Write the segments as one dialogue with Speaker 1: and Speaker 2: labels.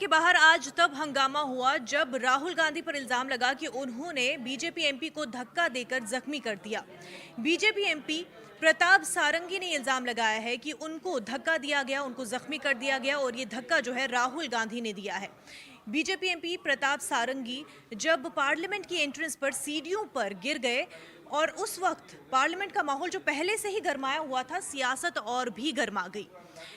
Speaker 1: के बाहर आज तब हंगामा हुआ जब राहुल गांधी पर इल्जाम लगा कि उन्होंने बीजेपी एमपी को धक्का देकर जख्मी कर दिया। बीजेपी एमपी प्रताप सारंगी ने इल्जाम लगाया है कि उनको धक्का दिया गया, उनको जख्मी कर दिया गया और ये धक्का जो है राहुल गांधी ने दिया है। बीजेपी एमपी प्रताप सारंगी जब पार्लियामेंट की एंट्रेंस पर सीढ़ियों पर गिर गए और उस वक्त पार्लियामेंट का माहौल जो पहले से ही गरमाया हुआ था, सियासत और भी गरमा गई।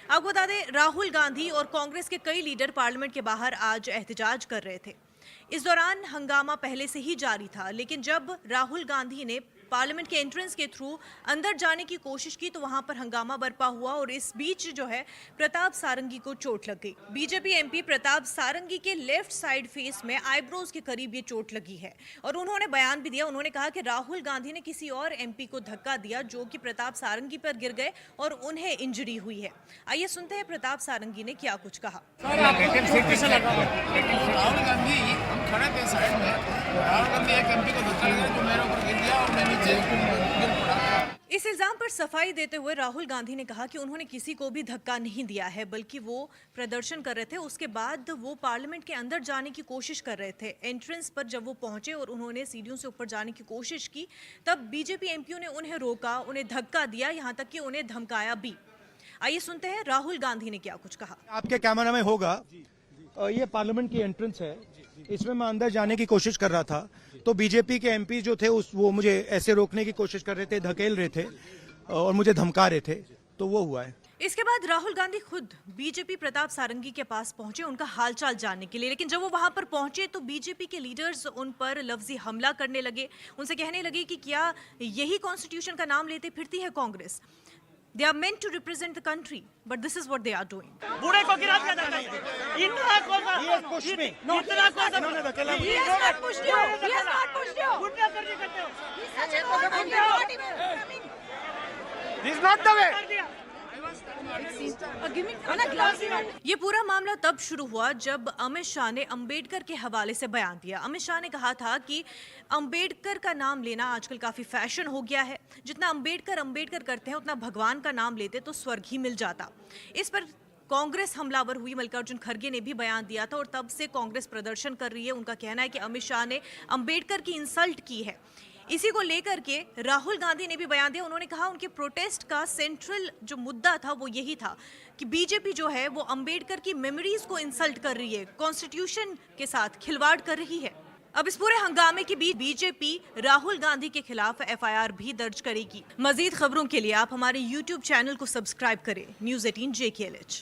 Speaker 1: आपको बता दें, राहुल गांधी और कांग्रेस के कई लीडर पार्लियामेंट के बाहर आज एहतजाज कर रहे थे। इस दौरान हंगामा पहले से ही जारी था, लेकिन जब राहुल गांधी ने पार्लियामेंट के एंट्रेंस के थ्रू अंदर जाने की कोशिश की तो वहां पर हंगामा बरपा हुआ और इस बीच जो है प्रताप सारंगी को चोट लग गई। बीजेपी एमपी प्रताप सारंगी के लेफ्ट साइड फेस में आईब्रोज के करीब ये चोट लगी है और उन्होंने बयान भी दिया। उन्होंने कहा कि राहुल गांधी ने किसी और एमपी को धक्का दिया जो कि प्रताप सारंगी पर गिर गए और उन्हें इंजरी हुई है। आइए सुनते हैं प्रताप सारंगी ने क्या कुछ कहा।
Speaker 2: राहुल गांधी, हम खड़े थे साइड में, राहुल गांधी एक एमपी को धक्का लगा जो मेरे ऊपर गिर गया और मैं नीचे गिर पड़ा।
Speaker 1: इस इल्जाम पर सफाई देते हुए राहुल गांधी ने कहा कि उन्होंने किसी को भी धक्का नहीं दिया है, बल्कि वो प्रदर्शन कर रहे थे। उसके बाद वो पार्लियामेंट के अंदर जाने की कोशिश कर रहे थे। एंट्रेंस पर जब वो पहुंचे और उन्होंने सीढ़ियों से ऊपर जाने की कोशिश की, तब बीजेपी एमपीओ ने उन्हें रोका, उन्हें धक्का दिया, यहाँ तक कि उन्हें धमकाया भी। आइए सुनते हैं राहुल गांधी ने क्या कुछ कहा।
Speaker 3: आपके कैमरा में होगा, ये पार्लियामेंट की एंट्रेंस है, इसमें मैं अंदर जाने की कोशिश कर रहा था तो बीजेपी के एमपी जो थे वो मुझे ऐसे रोकने की कोशिश कर रहे थे, धकेल रहे थे और मुझे धमका रहे थे, तो वो हुआ है।
Speaker 1: इसके बाद राहुल गांधी खुद बीजेपी प्रताप सारंगी के पास पहुंचे उनका हालचाल जानने के लिए, लेकिन जब वो वहां पर पहुंचे तो बीजेपी के लीडर्स उन पर लफ्जी हमला करने लगे। उनसे कहने लगे कि क्या यही कॉन्स्टिट्यूशन का नाम लेते फिरती है Congress. They are meant to represent the country, but this is what they are doing.
Speaker 4: बूढ़े को गिरा दिया जाता है। इतना कोसा, इतना कोसा,
Speaker 5: He has not pushed you. He has not pushed you.
Speaker 4: गुंडा करने करते हो।
Speaker 5: He's such a old man. You're not even. I mean,
Speaker 4: This is not the way.
Speaker 5: give me on a glass.
Speaker 1: ये पूरा मामला तब शुरू हुआ जब अमित शाह ने अंबेडकर के हवाले से बयान दिया। अमित शाह ने कहा था कि अंबेडकर का नाम लेना आजकल काफी फैशन हो गया है। जितना अंबेडकर करते हैं उतना भगवान का नाम लेते तो स्वर्ग ही मिल जाता। इस पर कांग्रेस हमलावर हुई। मल्लिकार्जुन खड़गे ने भी बयान दिया था और तब से कांग्रेस प्रदर्शन कर रही है। उनका कहना है कि अमित शाह ने अंबेडकर की इंसल्ट की है। इसी को लेकर के राहुल गांधी ने भी बयान दिया। उन्होंने कहा उनके प्रोटेस्ट का सेंट्रल जो मुद्दा था वो यही था कि बीजेपी जो है वो अंबेडकर की मेमोरीज को इंसल्ट कर रही है, कॉन्स्टिट्यूशन के साथ खिलवाड़ कर रही है। अब इस पूरे हंगामे के बीच बीजेपी राहुल गांधी के खिलाफ एफआईआर भी दर्ज करेगी। मजीद खबरों के लिए आप हमारे यूट्यूब चैनल को सब्सक्राइब करें, News 18 JKLH।